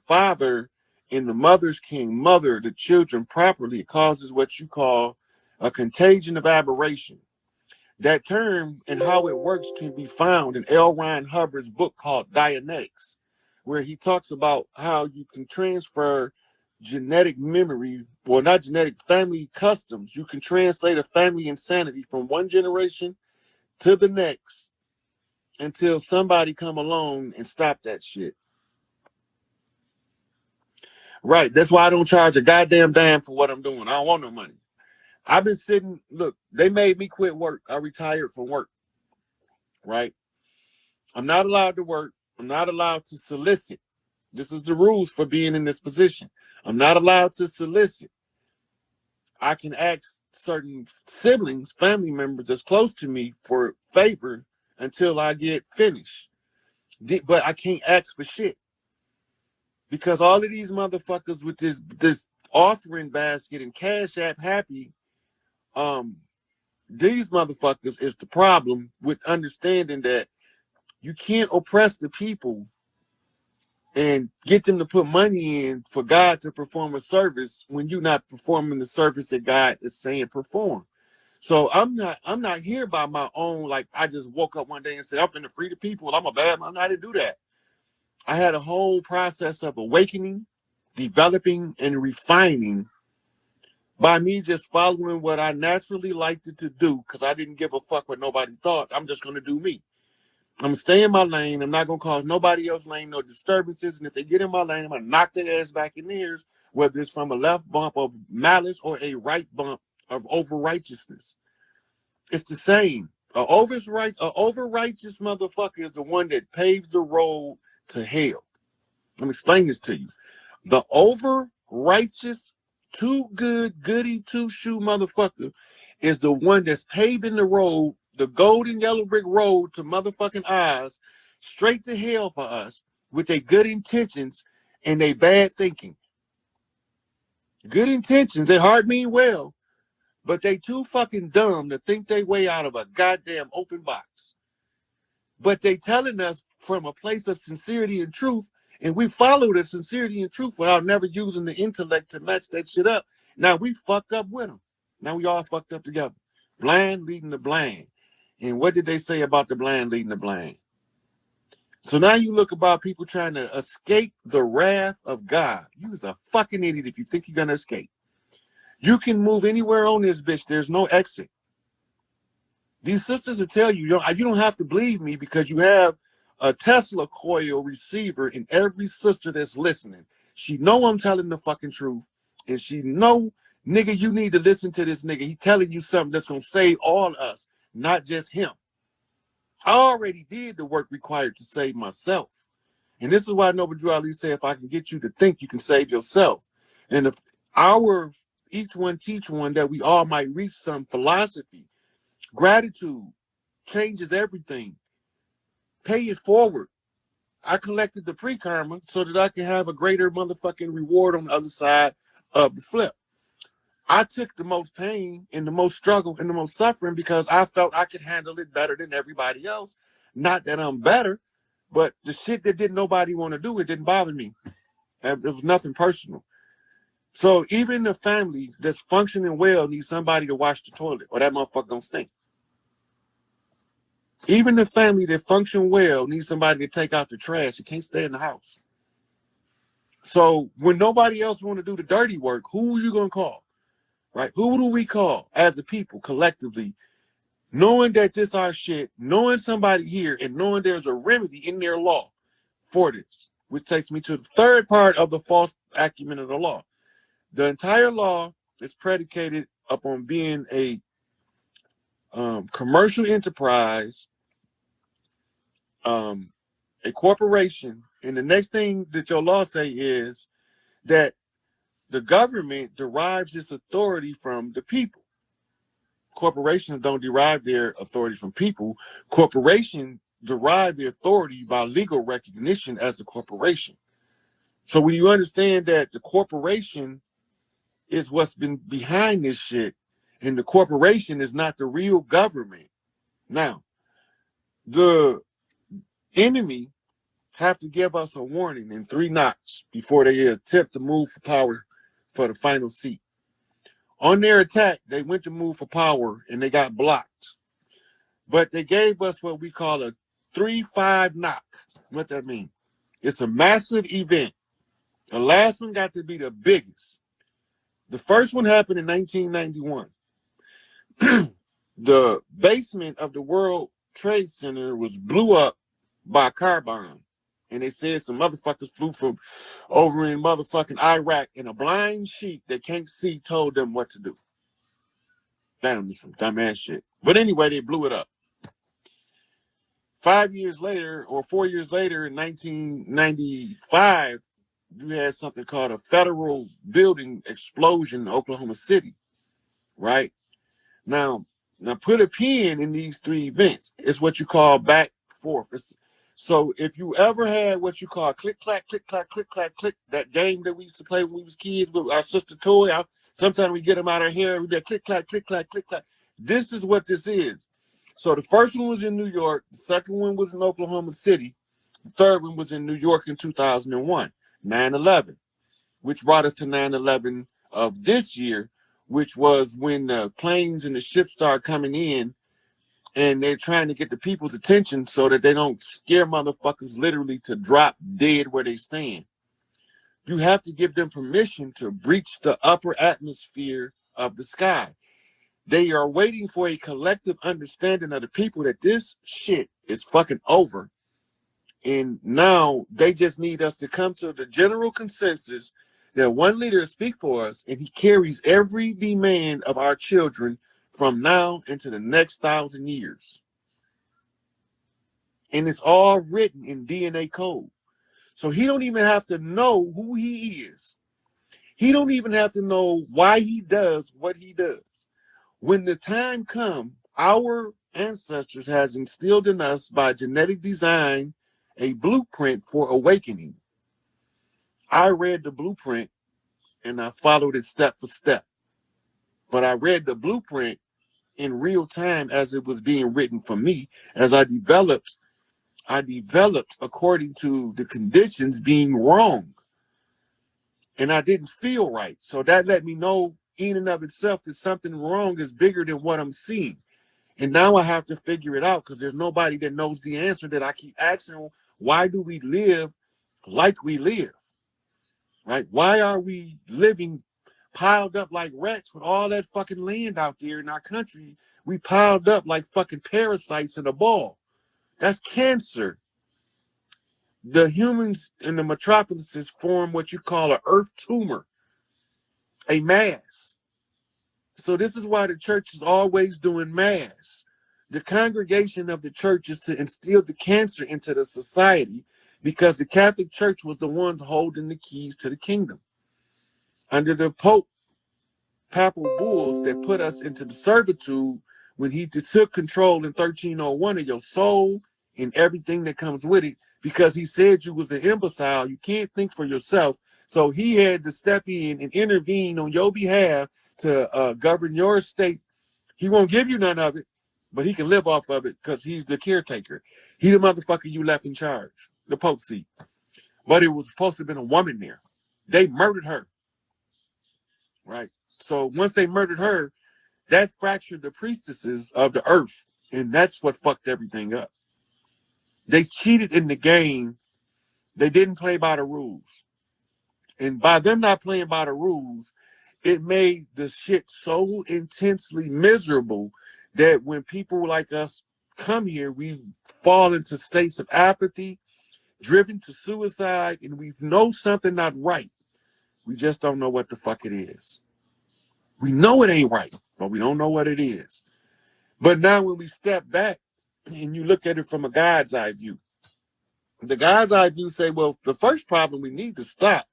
father and the mothers can't mother the children properly, it causes what you call a contagion of aberration. That term and how it works can be found in L. Ron Hubbard's book called Dianetics, where he talks about how you can transfer genetic memory, well, not genetic, family customs. You can translate a family insanity from one generation to the next until somebody come along and stop that shit. Right. That's why I don't charge a goddamn damn for what I'm doing. I don't want no money. I've been sitting, look, they made me quit work. I retired from work. Right. I'm not allowed to work. I'm not allowed to solicit. This is the rules for being in this position. I'm not allowed to solicit. I can ask certain siblings, family members that's close to me for favor until I get finished. But I can't ask for shit. Because all of these motherfuckers with this offering basket and Cash App happy, these motherfuckers is the problem with understanding that you can't oppress the people and get them to put money in for God to perform a service when you're not performing the service that God is saying perform. So I'm not here by my own, like I just woke up one day and said, I'm finna free the people. I'm a bad man. I didn't do that. I had a whole process of awakening, developing, and refining by me just following what I naturally liked it to do because I didn't give a fuck what nobody thought. I'm just going to do me. I'm going to stay in my lane. I'm not going to cause nobody else's lane no disturbances. And if they get in my lane, I'm going to knock their ass back in theirs, whether it's from a left bump of malice or a right bump of over-righteousness. It's the same. A over-righteous motherfucker is the one that paves the road to hell. Let me explain this to you. The over-righteous, too good, goody, two-shoe motherfucker is the one that's paving the road, the golden yellow brick road to motherfucking eyes, straight to hell for us with their good intentions and their bad thinking. Good intentions, they hard mean well, but they too fucking dumb to think they way out of a goddamn open box. But they telling us from a place of sincerity and truth, and we follow the sincerity and truth without never using the intellect to match that shit up. Now we fucked up with them. Now we all fucked up together. Blind leading the blind. And what did they say about the blind leading the blind? So now you look about people trying to escape the wrath of God. You is a fucking idiot if you think you're going to escape. You can move anywhere on this bitch. There's no exit. These sisters will tell you, you don't have to believe me because you have a Tesla coil receiver in every sister that's listening. She know I'm telling the fucking truth. And she know, nigga, you need to listen to this nigga. He telling you something that's going to save all us, not just him. I already did the work required to save myself. And this is why Noble Drew Ali said, if I can get you to think, you can save yourself. And if each one teach one, that we all might reach some philosophy. Gratitude changes everything. Pay it forward. I collected the pre-karma so that I can have a greater motherfucking reward on the other side of the flip. I took the most pain and the most struggle and the most suffering because I felt I could handle it better than everybody else. Not that I'm better, but the shit that didn't nobody want to do, it didn't bother me. It was nothing personal. So even the family that's functioning well needs somebody to wash the toilet or that motherfucker gonna stink. Even the family that function well needs somebody to take out the trash. It can't stay in the house. So when nobody else want to do the dirty work, who are you going to call? Right? Who do we call as a people collectively, knowing that this our shit, knowing somebody here, and knowing there's a remedy in their law for this, which takes me to the third part of the false acumen of the law. The entire law is predicated upon being a commercial enterprise, a corporation, and the next thing that your law say is that the government derives its authority from the people. Corporations don't derive their authority from people. Corporations derive their authority by legal recognition as a corporation. So when you understand that the corporation is what's been behind this shit, and the corporation is not the real government. Now, the enemy have to give us a warning in 3 knocks before they attempt to move for power for the final seat. On their attack, they went to move for power and they got blocked. But they gave us what we call a 3-5 knock. What that mean? It's a massive event. The last one got to be the biggest. The first one happened in 1991. The basement of the World Trade Center was blew up by a car bomb. And they said some motherfuckers flew from over in motherfucking Iraq, and a blind sheep that can't see told them what to do. That was some dumbass shit. But anyway, they blew it up. 5 years later, or 4 years later, in 1995, you had something called a federal building explosion in Oklahoma City, right? Now put a pin in these 3 events. It's what you call back forth. So if you ever had what you call click, clack, click, clack, click, clack, click, that game that we used to play when we was kids with our sister toy, sometimes we get them out of here, we get click, clack, click, clack, click, clack. This is what this is. So the first one was in New York. The second one was in Oklahoma City. The third one was in New York in 2001, 9/11, which brought us to 9/11 of this year, which was when the planes and the ships started coming in, and they're trying to get the people's attention so that they don't scare motherfuckers literally to drop dead where they stand. You have to give them permission to breach the upper atmosphere of the sky. They are waiting for a collective understanding of the people that this shit is fucking over. And now they just need us to come to the general consensus that one leader speaks for us, and he carries every demand of our children from now into the next 1,000 years. And it's all written in DNA code. So he don't even have to know who he is. He don't even have to know why he does what he does. When the time comes, our ancestors has instilled in us by genetic design a blueprint for awakening. I read the blueprint and I followed it step for step. But I read the blueprint in real time as it was being written for me. As I developed according to the conditions being wrong. And I didn't feel right. So that let me know in and of itself that something wrong is bigger than what I'm seeing. And now I have to figure it out because there's nobody that knows the answer that I keep asking. Why do we live like we live? Right? Why are we living piled up like rats with all that fucking land out there in our country? We piled up like fucking parasites in a ball. That's cancer. The humans in the metropolises form what you call an earth tumor, a mass. So this is why the church is always doing mass. The congregation of the church is to instill the cancer into the society because the Catholic Church was the ones holding the keys to the kingdom. Under the Pope, papal bulls that put us into the servitude when he took control in 1301 of your soul and everything that comes with it, because he said you was an imbecile, you can't think for yourself. So he had to step in and intervene on your behalf to govern your estate. He won't give you none of it, but he can live off of it because he's the caretaker. He the motherfucker you left in charge, the Pope seat. But it was supposed to have been a woman there. They murdered her, right? So once they murdered her, that fractured the priestesses of the earth, and that's what fucked everything up. They cheated in the game. They didn't play by the rules. And by them not playing by the rules, it made the shit so intensely miserable that when people like us come here, we fall into states of apathy, driven to suicide, and we know something not right. We just don't know what the fuck it is. We know it ain't right, but we don't know what it is. But now when we step back and you look at it from a God's eye view, the God's eye view say, well, the first problem we need to stop,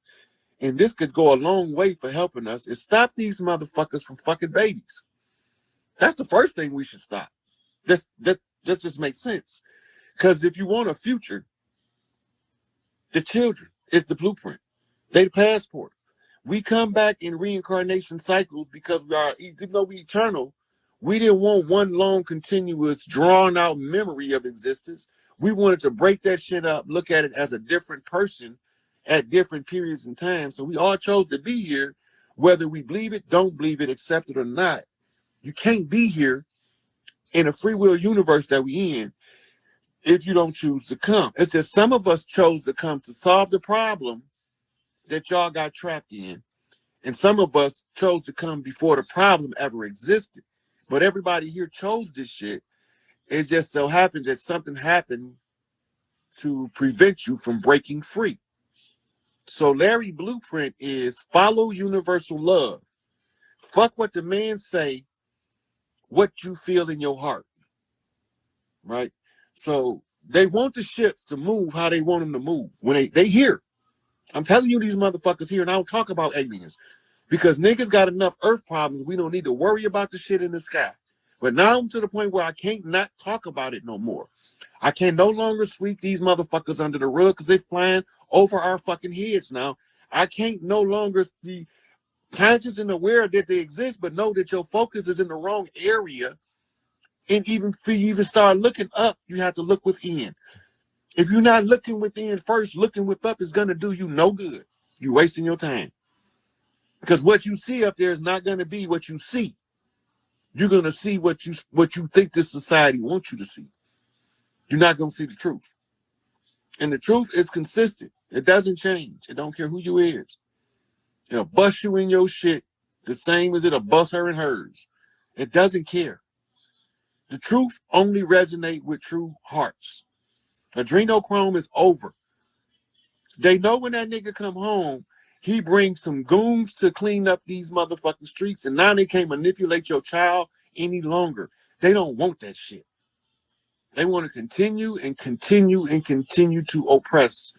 and this could go a long way for helping us, is stop these motherfuckers from fucking babies. That's the first thing we should stop. That just makes sense. Because if you want a future, the children is the blueprint. They the passport. We come back in reincarnation cycles because we are, even though we eternal, We didn't want one long, continuous, drawn-out memory of existence. We wanted to break that shit up, look at it as a different person at different periods in time. So we all chose to be here, whether we believe it, don't believe it, accept it or not. You can't be here in a free will universe that we in if you don't choose to come. It's just some of us chose to come to solve the problem that y'all got trapped in. And some of us chose to come before the problem ever existed. But everybody here chose this shit. It just so happened that something happened to prevent you from breaking free. So Larry Blueprint is follow universal love. Fuck what the man say, what you feel in your heart. Right? So they want the ships to move how they want them to move. When they here. I'm telling you, these motherfuckers here, and I don't talk about aliens. Because niggas got enough earth problems, we don't need to worry about the shit in the sky. But now I'm to the point where I can't not talk about it no more. I can no longer sweep these motherfuckers under the rug because they're flying over our fucking heads now. I can't no longer be conscious and aware that they exist, but know that your focus is in the wrong area. And even if you even start looking up, you have to look within. If you're not looking within first, looking with up is going to do you no good. You're wasting your time. Because what you see up there is not going to be what you see. You're going to see what you think this society wants you to see. You're not going to see the truth. And the truth is consistent. It doesn't change. It don't care who you is. It'll bust you in your shit the same as it'll bust her in hers. It doesn't care. The truth only resonates with true hearts. Adrenochrome is over. They know when that nigga come home, he brings some goons to clean up these motherfucking streets, and now they can't manipulate your child any longer. They don't want that shit. They want to continue and continue and continue to oppress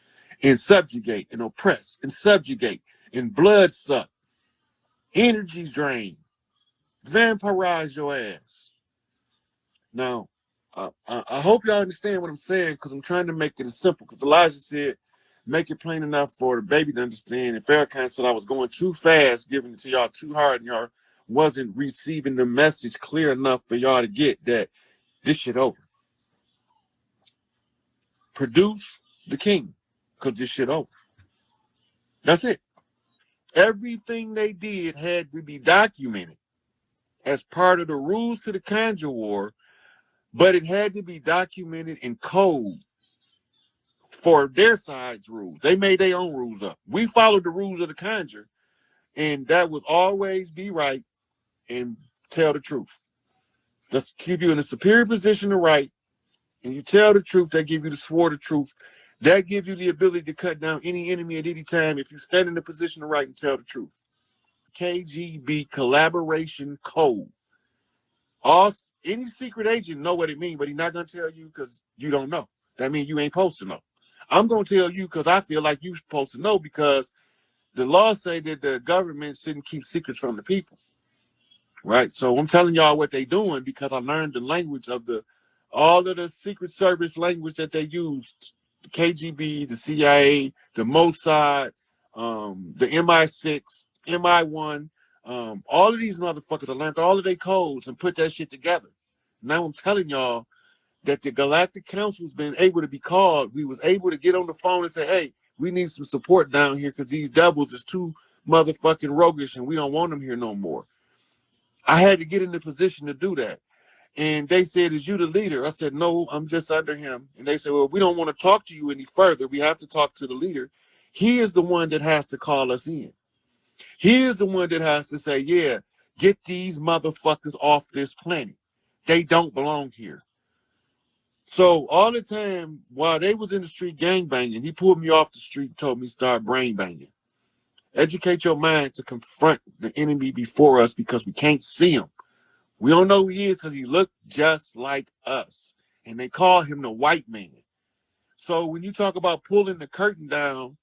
and subjugate and oppress and subjugate and blood suck, energy drain, vampirize your ass. Now, I hope y'all understand what I'm saying because I'm trying to make it as simple. Because Elijah said, make it plain enough for the baby to understand. And Farrakhan said I was going too fast, giving it to y'all too hard, and y'all wasn't receiving the message clear enough for y'all to get that this shit over. Produce the king, because this shit over. That's it. Everything they did had to be documented as part of the rules to the Conjure War, but it had to be documented in code for their side's rules. They made their own rules up. We followed the rules of the Conjure, and that was always be right and tell the truth. Let's keep you in a superior position to right, and you tell the truth. That give you the sword of truth. That gives you the ability to cut down any enemy at any time if you stand in the position to right and tell the truth. KGB collaboration code. Any secret agent know what it means, but he's not gonna tell you because you don't know. That means you ain't supposed to know. I'm gonna tell you because I feel like you're supposed to know because the laws say that the government shouldn't keep secrets from the people. Right? So I'm telling y'all what they're doing because I learned the language of all of the Secret Service language that they used. The KGB, the CIA, the Mossad, the MI6, MI1, all of these motherfuckers, I learned all of their codes and put that shit together. Now I'm telling y'all that the Galactic Council's been able to be called. We was able to get on the phone and say, hey, we need some support down here because these devils is too motherfucking roguish and we don't want them here no more. I had to get in the position to do that. And they said, is you the leader? I said, no, I'm just under him. And they said, well, we don't want to talk to you any further. We have to talk to the leader. He is the one that has to call us in. He is the one that has to say, yeah, get these motherfuckers off this planet. They don't belong here. So all the time while they was in the street gang banging, he pulled me off the street and told me start brain banging. Educate your mind to confront the enemy before us because we can't see him. We don't know who he is because he looked just like us. And they call him the white man. So when you talk about pulling the curtain down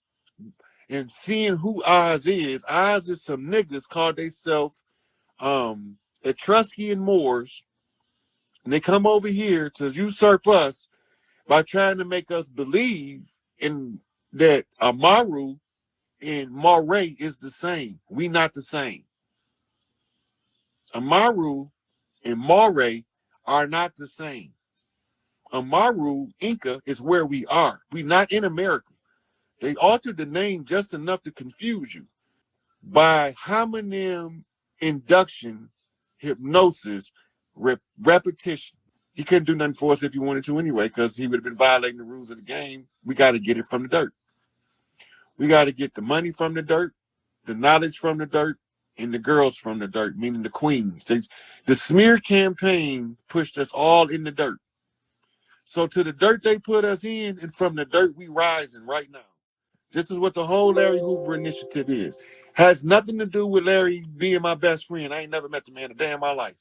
and seeing who Oz is some niggas called themselves Etruscan Moors. And they come over here to usurp us by trying to make us believe in that Amaru and Moray is the same. We not the same. Amaru and Moray are not the same. Amaru, Inca is where we are. We're not in America. They altered the name just enough to confuse you. By homonym induction, hypnosis, repetition. He couldn't do nothing for us if he wanted to anyway, because he would have been violating the rules of the game. We got to get it from the dirt. We got to get the money from the dirt, the knowledge from the dirt, and the girls from the dirt, meaning the queens. The smear campaign pushed us all in the dirt. So to the dirt they put us in, and from the dirt we rising right now. This is what the whole Larry Hoover initiative is. Has nothing to do with Larry being my best friend. I ain't never met the man a day in my life.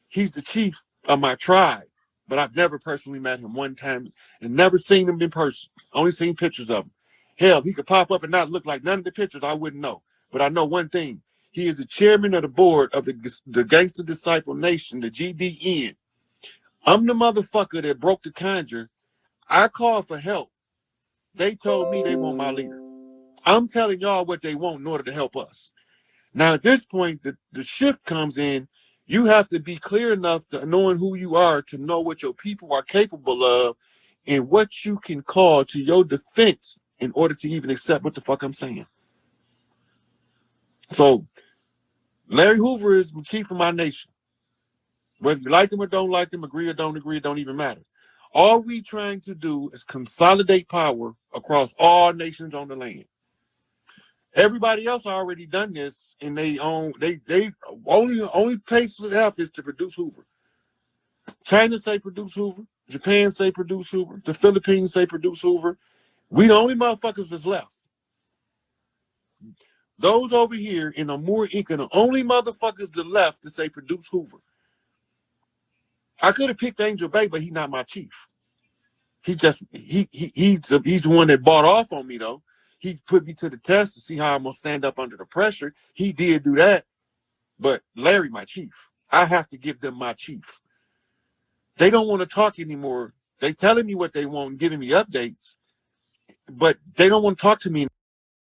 He's the chief of my tribe, but I've never personally met him one time and never seen him in person. Only seen pictures of him. Hell, he could pop up and not look like none of the pictures. I wouldn't know. But I know one thing. He is the chairman of the board of the Gangster Disciple Nation, the GDN. I'm the motherfucker that broke the conjure. I called for help. They told me they want my leader. I'm telling y'all what they want in order to help us. Now, at this point, the shift comes in. You have to be clear enough to knowing who you are to know what your people are capable of and what you can call to your defense in order to even accept what the fuck I'm saying. So, Larry Hoover is the chief of my nation. Whether you like him or don't like him, agree or don't agree, it don't even matter. All we trying to do is consolidate power across all nations on the land. Everybody else already done this, and they only place left is to produce Hoover. China say produce Hoover. Japan say produce Hoover. The Philippines say produce Hoover. We the only motherfuckers that's left. Those over here in Amur Inca, the only motherfuckers that left to say produce Hoover. I could have picked Angel Bay, but he's not my chief. He's the one that bought off on me though. He put me to the test to see how I'm gonna stand up under the pressure. He did do that, but Larry, my chief, I have to give them my chief. They don't want to talk anymore. They telling me what they want, giving me updates, but they don't want to talk to me